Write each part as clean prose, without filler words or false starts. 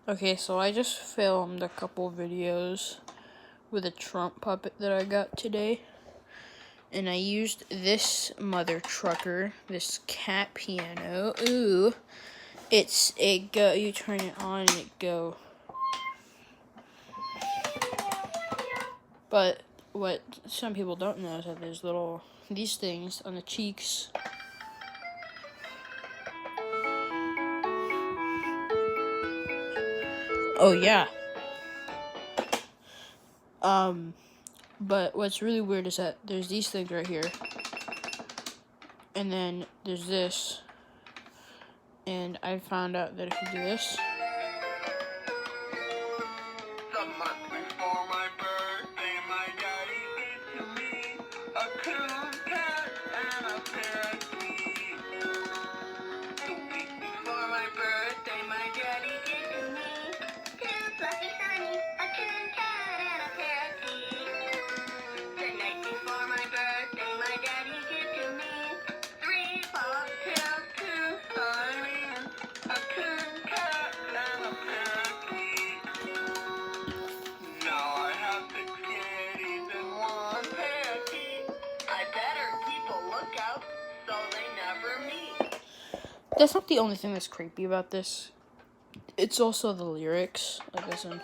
Okay, so I just filmed a couple videos with a Trump puppet that I got today. And I used this mother trucker, this cat piano. Ooh, it's a go. You turn it on and it go. But what some people don't know is that there's these things on the cheeks. Oh yeah. But what's really weird is that there's these things right here. And then there's this. And I found out that if you do this. The month before my birthday, my daddy gave to me a coon cat and a parakeet. The week before my birthday, my daddy gave to me two fluffy bunnies, a coon cat and a parakeet. The night before my birthday, my daddy gave to me three bobtails, two sirens, a coon cat and a parakeet. Now I have 6 kitties and 1 parakeet. I better keep a lookout so they never meet. That's not the only thing that's creepy about this. It's also the lyrics. Like, listen.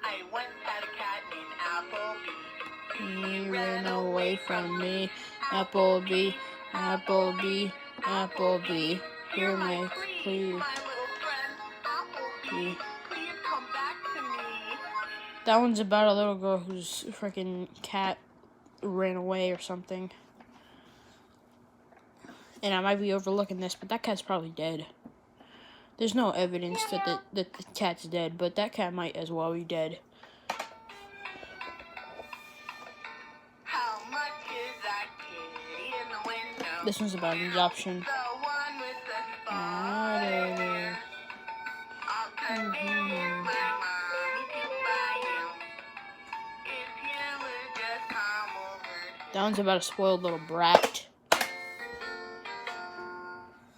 I once had a cat named Applebee. He ran away from me. Applebee, Applebee, Applebee. Hear my plea. My little friend, Applebee. Please come back to me. That one's about a little girl whose freaking cat ran away or something. And I might be overlooking this, but that cat's probably dead. There's no evidence that the cat's dead, but that cat might as well be dead. How much is that kitty in the window? This one's about adoption. The one with the spot hair. I'll convince my mommy to buy him. If you would just come over. That one's about a spoiled little brat.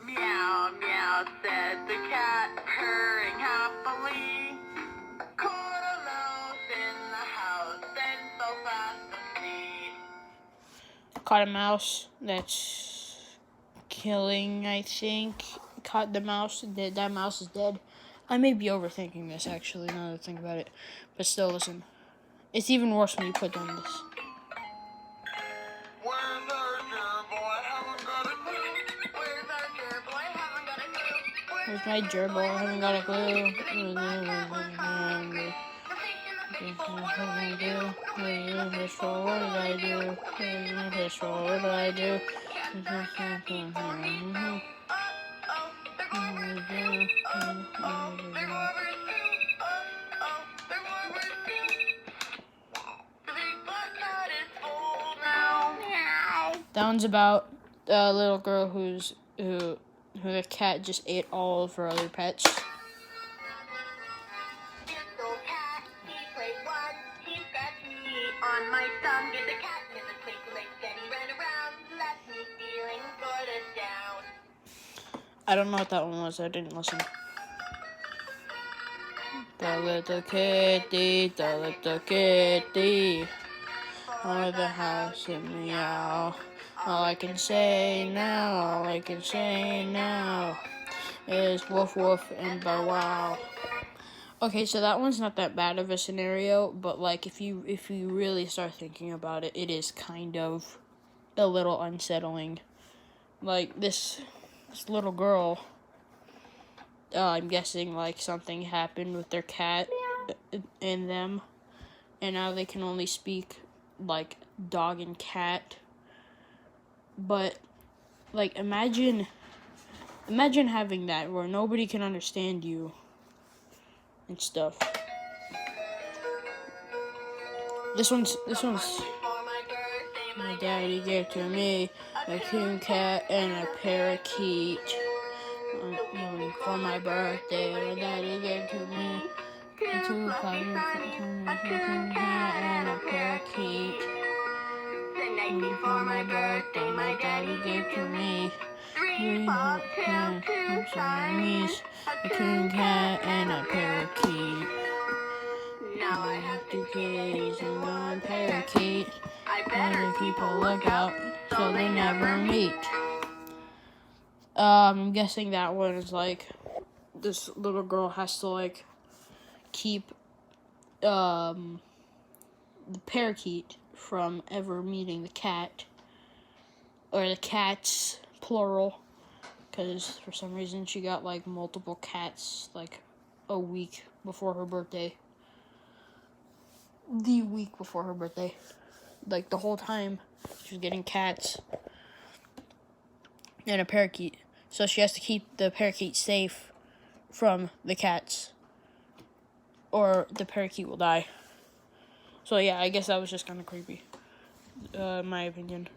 Meow, meow, said the cat, purring happily. Caught a mouse in the house and fell fast asleep. Caught a mouse that's killing, I think. Caught the mouse. That mouse is dead. I may be overthinking this, actually, now that I think about it. But still, listen. It's even worse when you put down this. Where's our gerbil? I haven't got a clue. Where's our gerbil? I haven't got a clue. Where's my gerbil? I haven't got a clue. What did I do? That one's about a little girl who the cat just ate all of her other pets. On my thumb, get the cat in the twinkle, like then he ran around, left me feeling sorta down. I don't know what that one was. I didn't listen. The little kitty, over the house and meow. All I can say now, is woof woof and bow wow. Okay, so that one's not that bad of a scenario, but like if you really start thinking about it, it is kind of a little unsettling. Like this little girl, I'm guessing like something happened with their cat and them, and now they can only speak like dog and cat. But like imagine having that where nobody can understand you and stuff. This one's my daddy gave to me a coon cat and a parakeet. For my birthday, my daddy gave to me a coon cat and a parakeet. The night before my birthday, my daddy gave to me three bobtails, two Siamese, a coon cat keep a lookout so they never meet. I'm guessing that one is like this little girl has to like keep the parakeet from ever meeting the cat, or the cats plural, because for some reason she got like multiple cats like a week before her birthday. The week before her birthday, like the whole time she was getting cats and a parakeet, so she has to keep the parakeet safe from the cats or the parakeet will die. So yeah, I guess that was just kind of creepy, in my opinion.